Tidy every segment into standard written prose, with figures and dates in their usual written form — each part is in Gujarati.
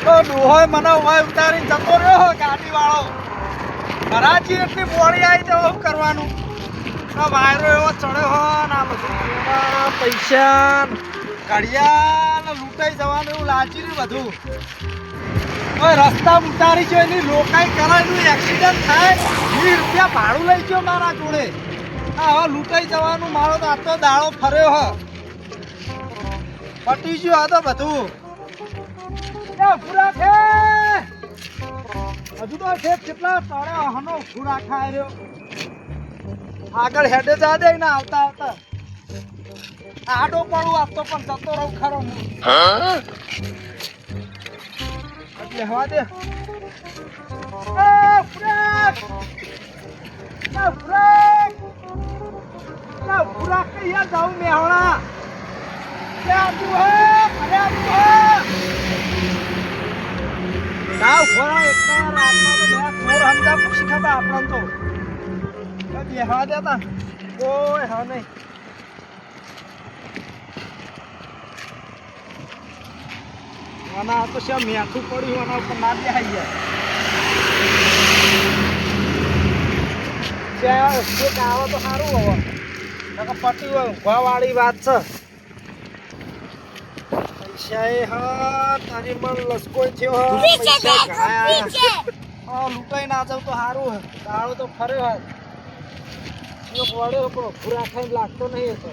તો ડોહોય મને હોય ઉતારીને જતો રહ્યો ગાડી વાળો કરાચી એટલી મોડી આવી જવા શું કરવાનું વાયરો એવો ચડ્યો હોય ને આ બધું પૈસા ઘડિયાળ લૂંટાઈ જવાનું એવું લાગી રહ્યું બધું હવે રસ્તા ઉતારી જો એની લોકાઈ કરાયેલું એક્સિડન્ટ થાય 20 રૂપિયા ભાડું લઈ ગયો મારા જોડે હા હવે લૂંટાઈ જવાનું મારો તો આટલો દાડો ફર્યો હ પટી ગયું આ તો બધું પૂરા છે હજુ તો છે કેટલા તારે હનો પૂરા ખાય રહ્યો આગળ હેડે જા દે ને આવતા આવતા આડો પડું આપતો પણ જતો રહું ખરો હું હવા દે પૂરા કઈ જાઉં મેહોણા બેહવા દેતા કોઈ હા નહીં આના તો શું મેઠું પડ્યું આના ઉપર ના બેહાઈ જાય ત્યાં આવે તો સારું હવે પટી હોય ઊંઘવા વાળી વાત છે પૈસા એ હા તારી મન લસકો થયો લૂંટાઈ ના જાવ તો સારું હે દાડો તો ફરે હોય વડે પૂરા ખાઈને લાગતો નહીં હતો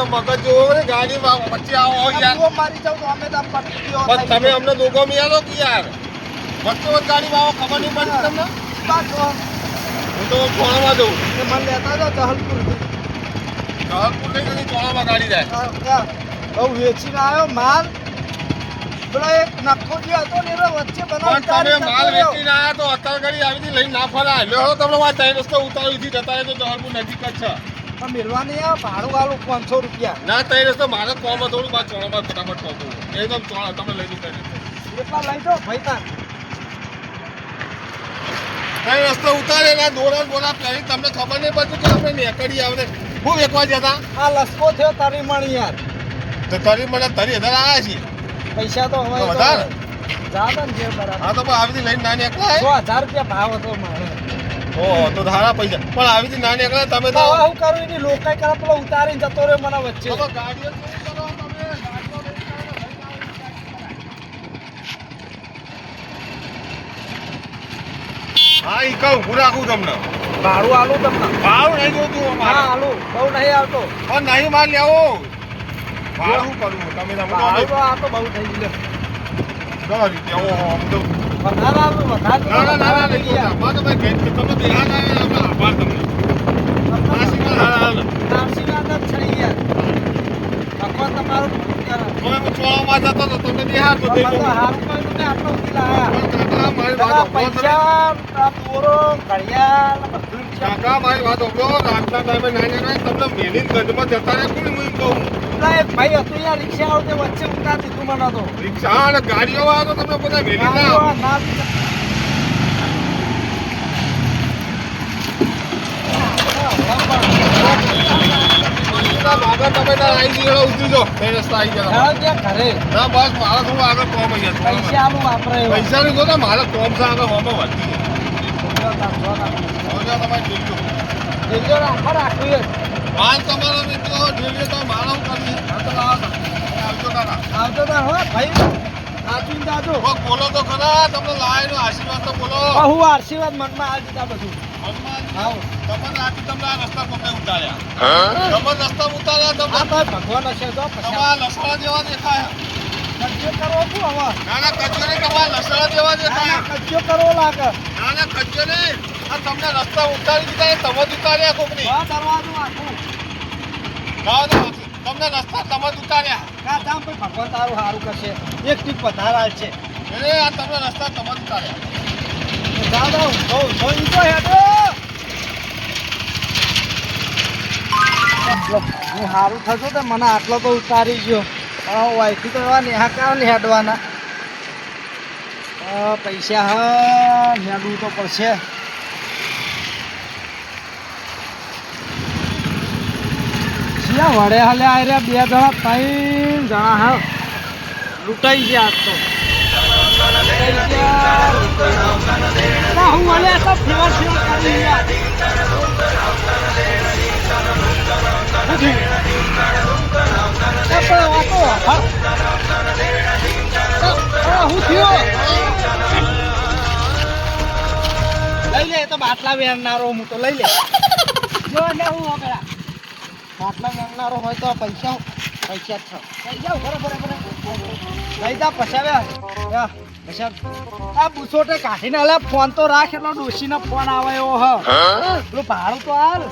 મગજ જોવો ને ગાડી વચ્ચે આવો યાર મારી જાવ તો અમે તો પટી ગયો પણ તમે અમને દોગો મિયાલો કે યાર વચ્ચે વચ્ચે ગાડી આવો ખબર નહીં પડી તમને હું તો ફોનમાં જઉં મને લેતા જાઓ જહલપુર નહીં કદી ચોળામાં ગાડી જાય બહુ વેચીને આવ્યો માલ પેલો એક નખો જે હતો ને એનો વચ્ચે પણ તમે માલ વેચીને આવ્યા તો અત્યારે ગાડી આવી હતી લઈને ના ફરાય લ્યો તમે વાત ત્રણ રસ્તો ઉતારી જતા રહે તો જહલપુર નજીક જ છે પણ મેળવાની આ ભાડું વાળું 500 રૂપિયા ના ત્રણ રસ્તો મારે કોમ થોડું બાદ ચોળામાં ફટાફટ કહું એકદમ ચોળા તમે લઈ દો એટલા લઈ દો ભાઈ તાર ત્રણ રસ્તો ઉતારે ના દોરા બોલા પહેરી તમને ખબર નહીં પડતી કે આપણે નેકડી આવે હું વેચવા જતા આ લસકો થયો તારી મણી યાર તો તારી મને 30,000 આવ્યા છે પૈસા તો હવે વધારે જાતા ને જે બરાબર હા તો આવી લઈને ના નીકળાય 1000 રૂપિયા ભાવ હતો મારે ઓહો તો ધારા પૈસા પણ આવી ના નીકળે તમે તો હું કરું એની લોકાઈ કરા પેલો ઉતારીને જતો રહ્યો મને વચ્ચે ગાડીઓ કરો તમે હા ઈ કહું હું રાખું તમને ભાડું આલું તમને ભાવ નહીં જોતું હા આલું બહુ નહીં આવતો પણ નહીં માલ લેવો ભાવ શું કરું તમે ભાડું આ તો બહુ થઈ ગયું 10 રૂપિયા ઓહો આમ તો વધારે આલું વધારે ના લઈ ગયા બા તો ભાઈ તમે ધ્યાન આવે આપણે આભાર તમને નાસીના છે યાર ભગવાન તમારું હવે હું ચોળામાં જતો તો તમે બિહાર તો હારું કહ્યું ને આટલો ઉઠી લાયા મારી વાત પૈસા પૂરો ઘડિયાળ બધું કાકા મારી વાત ઓળો રાતના ટાઈમે નાની તમને મેલીન ગંજમાં જતા રહે કોણ હું એમ કહું એક ભાઈ હતું યાર રિક્ષા આવતે વચ્ચે ઉતા દીધું મને તો રિક્ષા અને ગાડીઓ વાળો તો તમને બધા મેલી ના બાબા તમે આવી ગયો ઉતરી જો બે રસ્તા આવી ગયા ઘરે ના બસ મારા થોડું આગળ કોમ અહીંયા પૈસા આલું વાપરે પૈસા નહીં તો મારા કોમ છે આગળ હોમાં વધી રેડિયો રાખો રાખવી માલ તમારો મિત્રો ઢેલીએ તો મારો કરી આવજો કાકા આવતો તો હો ભાઈ સાચું જાજો બોલો તો ખરા તમને લાયનો આશીર્વાદ તો બોલો હું આશીર્વાદ મનમાં આ દીધા બધું તમને રાખી તમને આ રસ્તા પકડે ઉતાર્યા તમે રસ્તા ઉતાર્યા તમે ભગવાન હશે તો તમારા લસણા જેવા દેખાય કચ્ચો કરવો શું હવે ના કચ્ચો નહીં તમારા લસણા જેવા દેખાય કચ્ચો કરવો લાગે ના કચ્ચો નહીં આ તમને રસ્તા ઉતારી દીધા તમે જ ઉતાર્યા કોકની દરવાજો આખું તમને રસ્તા તમે જ ઉતાર્યા કા જામ ભાઈ ભગવાન તારું સારું કરશે એક ટીક વધારા છે આ તમને રસ્તા તમે જ ઉતાર્યા દાદા હું તો હેડો હું સારું થશે તો મને આટલો તો ઉતારી ગયો વાયથી તો એવા નેહાકા હેડવાના પૈસા હા મેળવું તો પડશે. જ્યાં વડે હાલે આ રહ્યા 2 જણા 3 જણા હા લૂંટાઈ ગયા આજ તો. હું વળે તો ફેવર કરી ગયા. હું થયો લઈ લે તો બાટલા વેરનારો હું તો લઈ લે જો ને હું પેલા બાટલા વેરનારો હોય તો પૈસા જ છે લઈ જાઓ બરોબર લઈ જા પછાવ્યા આ બુસોટે કાઢીને હલે ફોન તો રાખ એટલો ડોશીનો ફોન આવે એવો હ પેલું ભાડું તો હાલ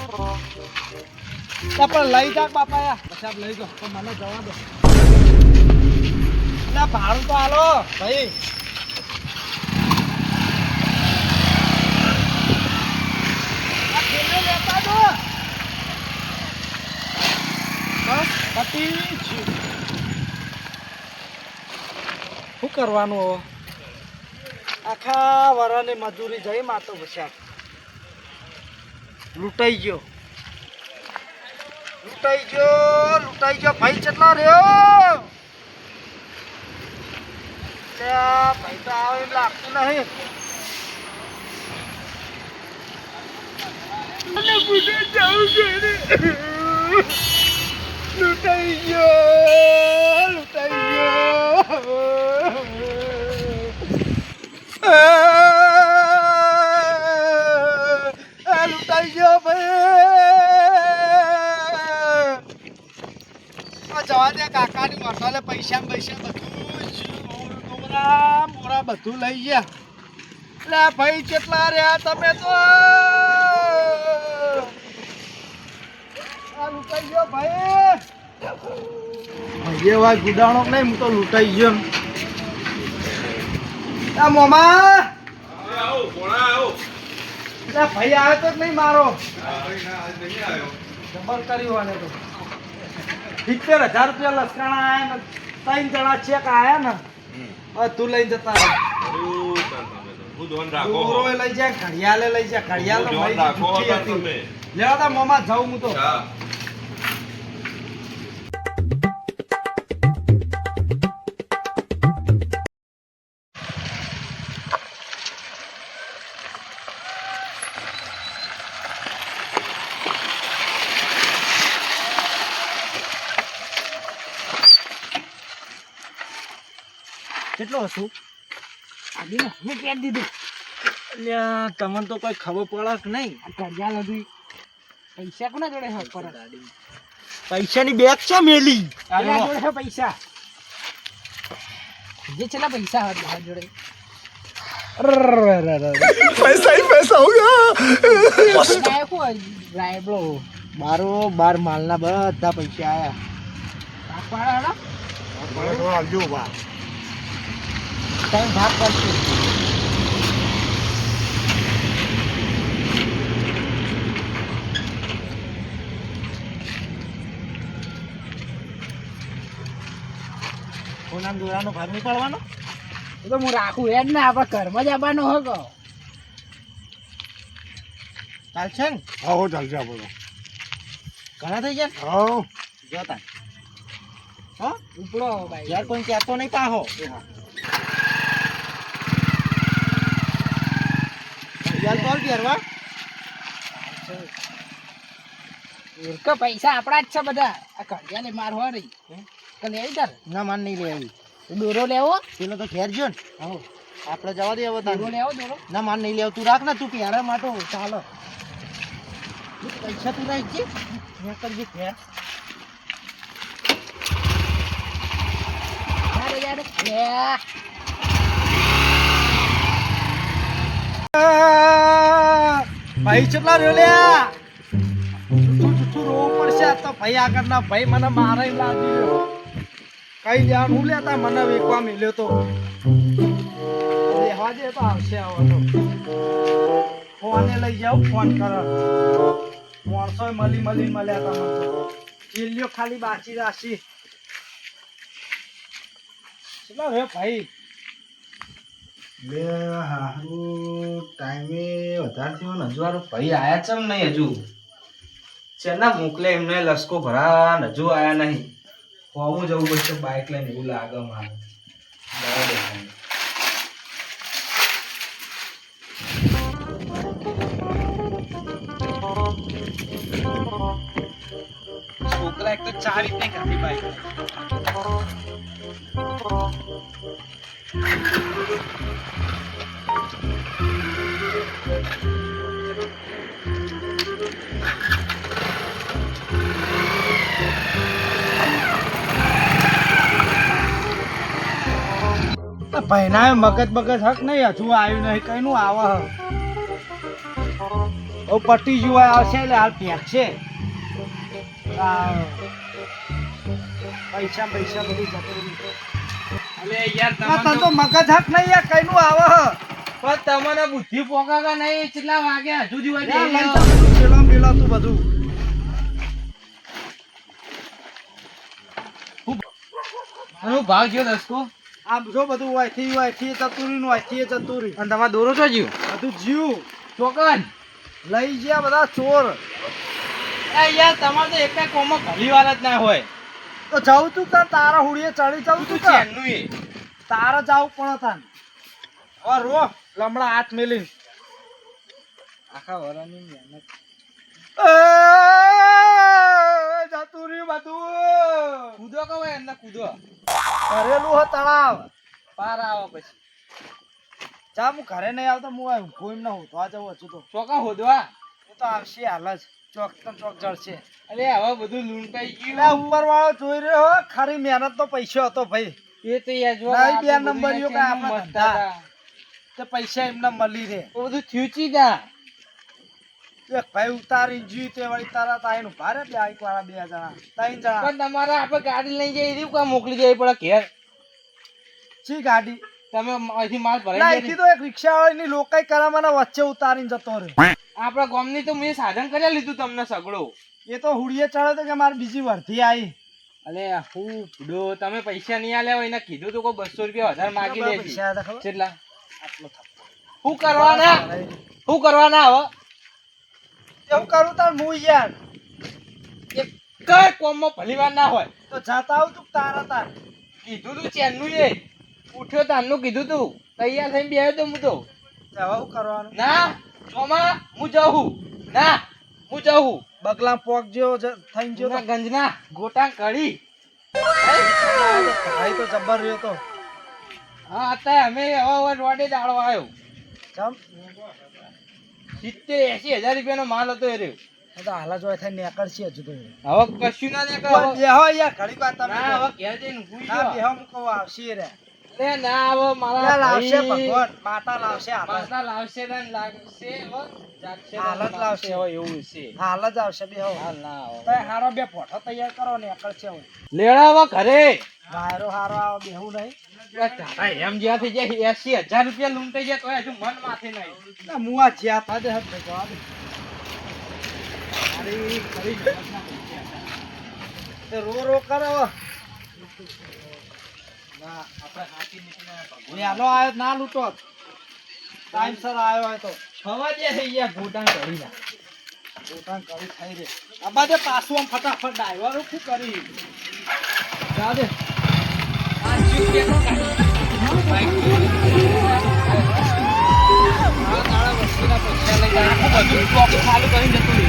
પણ લઈ જા બાપા પછાબ લઈ જાઓ તો મને જવા દો એટલે ભાડું તો હાલો ભાઈ શું કરવાનું આખા વરાની મજૂરી જઈ માતો પછી લૂંટાઈ ગયો ભાઈ કેટલો રહ્યો ભાઈ તો આવે એમ લાગતું નહીં લૂંટાઈ ગયો લૂંટાઈ ગયો ભાઈ જવા દે કાકાની મસાલે પૈસા બધું મોરા બધું લઈ ગયા એટલે ભાઈ કેટલા રહ્યા તમે તો લૂંટાઈ ગયો ભાઈ એવા ગુડાણો નહીં હું તો લૂંટાઈ ગયો મોમા ભાઈ આવ્યો તો નહીં મારો જબર કર્યું તો 70,000 રૂપિયા લસકાણા આયા ને 3 જણા ચેક આયા ને તું લઈ જતા લઈ જાય ઘડિયાળે લઈ જાય ઘડિયાળ લેવા તા મોમા જાઉં હું તો કેટલો હતું આજે મેં પહેરી દીધું એટલે તમને તો કોઈ ખબર પડે કે નહીં ઘડિયાળ હતું પૈસા કોના જોડે હોય પર પૈસાની બેગ છે મેલી જોડે છે પૈસા જે છેલ્લા પૈસા હોય જોડે પૈસા હો ગયા બારો બાર માલના બધા પૈસા આયા ભાગ કરશું કોના દોરાનો ભાગ નહીં પાડવાનો એ તો હું રાખું એ જ ને આપણે ઘરમાં જ આવવાનો હોગો ચાલશે ને હા ચાલશે આપણો ઘણા થઈ ગયા હા જોતા હા ઉપડો ભાઈ યાર કોઈ કહેતો નહીં પાહો પૈસા આપડા જ છે બધા આ ઘડિયાળે મારવા રહી તો લે આવી ના માન નહીં લે આવી દોરો લેવો પેલો તો ઘેર જો ને આપડે જવા દે હવે દોરો લેવો દોરો ના માન નહીં લેવો તું રાખ ને તું પ્યારા માટો ચાલો પૈસા તું રાખજે મેં કરજે ઘેર ભાઈ કેટલા રહ્યો લ્યા જુઠ્ઠું રોવું પડશે તો ભાઈ આગળના ભાઈ મને મારે લાગી ગયો કઈ ધ્યાન હું લેતા મને વેકવા મેલ્યો તો લેવા દે તો આવશે આવો તો ફોને લઈ જાઓ ફોન કરો માણસો મળી મળ્યા તા મને ચીલ્યો ખાલી બાચી રાશી કેટલા રહ્યો ભાઈ લે હારું ટાઈમે વધારે થયો ને હજુ હારું ભાઈ આયા ચમ નહીં હજુ ચેના મોકલે એમને લસકો ભરા ને હજુ આયા નહીં હોવું જવું પડશે બાઇક લઈને એવું લાગે મારે છોકરા એક તો ચાર રીતે ગાડી બાઇક ભાઈના મગજ બગજ હક નહીં હજુ આવ્યું નહીં કઈનું આવે હવે પટ્ટી જોવા આવશે એટલે હાલ ફેંકશે પૈસા પૈસા બધું જતું અલે યાર તને તો મગજ હક નહીં યાર કઈનું આવે પણ તમને બુદ્ધિ પોકા નહીં કેટલા વાગે હજુ જોવા છેલો મેલો તું બધું ભાગ જો દસકો આમ જો બધું વાયથી ચતુરી નું વાયથી ચતુરી અને તમારે દોરો છો જીવ બધું જીવ ચોકન લઈ ગયા બધા ચોર યાર તમારે તો એક કોમો ભલી વાર જ ના હોય તો જાઉં તું તારા હુડીએ ચડી જાઉં તું ચેનનું એ તારા જાવું પણ તાન હવે રો લમડા હાથ મેલીને આખા વરાની મહેનત ચતુરી બધું કૂદો કવાય એમને કૂદો કરેલું હો તળાવ પાર આવો પછી જા હું ઘરે નહીં આવતો હું કોઈ ના હોતો આ જવું હજુ તો ચોકા હોદવા હું તો આવશે હાલ જ ચોક તો ચોક જળશે અરે હવે બધું લૂંટાઈ ગયું ઉપર વાળો જોઈ રહ્યો ખરી મહેનત તો પૈસો હતો ભાઈ એ તો યાર જો બે નંબર યો કે આપણા ધંધા તે પૈસા એમને મળી રહે બધું થ્યુચી જા એક ભાઈ ઉતારી જી તે વાળી તારા તાઈનું ભારે બાઈક વાળા બે જણા ત્રણ જણા પણ તમારા આપણે ગાડી લઈ જઈ દીધું કા મોકલી દેવી પડે ઘેર ચી ગાડી તમે અહીંથી માલ ભરાઈ જાય અહીંથી તો એક રિક્ષા વાળાની લોકાઈ કરાવવાના વચ્ચે ઉતારીને જતો રહ્યો આપણા ગામની તો મેં સાધન કરી લીધું તમને સગડો એ તો હુડીએ ચડે તો કે મારે બીજી વર્ધી આવી અલે હું ભૂડો તમે પૈસા નહીં આલ્યા હોય એને કીધું તો કોઈ 200 રૂપિયા વધારે માગી લે કેટલા આટલો શું કરવાના હવે એવું કરું તાર હું યાર એક કઈ કોમમાં ભલીવાર ના હોય તો જાતા આવ તું તારા તાર કીધું તું ચેનનું એ ઉઠ્યો તારનું કીધું તું તૈયાર થઈને બેહ્યો તો હું તો જવાબ કરવાનું ના ચોમા હું જાઉં ના હું જાઉં બગલા પોક જેવો થઈને જો ગંજના ગોટા કડી ભાઈ તો જબ્બર રહ્યો તો હા અત્યારે અમે હવે રોડે દાડો આવ્યો ચમ 70-80 હજાર રૂપિયાનો માલ હતો એ રહ્યો તો હાલા જો થાય નેકળશે હજુ તો હવે કશું ના નેકળ બેહો યાર ઘડી વાત તમે ના હવે ઘેર જઈને ઊંઘી જાઓ બેહો મુકો આવશે રે લે ના આવો મારા લાવશે ભગવાન માતા લાવશે માતા લાવશે ને લાગશે હો જાગશે હાલત લાવશે હો એવું છે હાલત આવશે બેહો હાલ ના આવો તો હારો બે પોઠો તૈયાર કરો નેકળશે હવે લેડા હવે ઘરે હારો આવો બેહું નહીં એમ જ્યાં થઈ જાય 80,000 રૂપિયા લૂંટાઈ જાય તો હજુ મન માથે નહીં હું આ જ્યાં થાદે હદ જવા દે અરે કરી તે રો કરો ના આપણે હાથી નીકળે યાલો આયો ના લૂટો ટાઈમ સર આયો હોય તો 6 વાગે થઈ ગયા ગોટાં કરી થઈ રે આ બાજે પાછું આમ ફટાફટ ડ્રાઈવર શું કરી જા દે ચાલુ કરીને જતું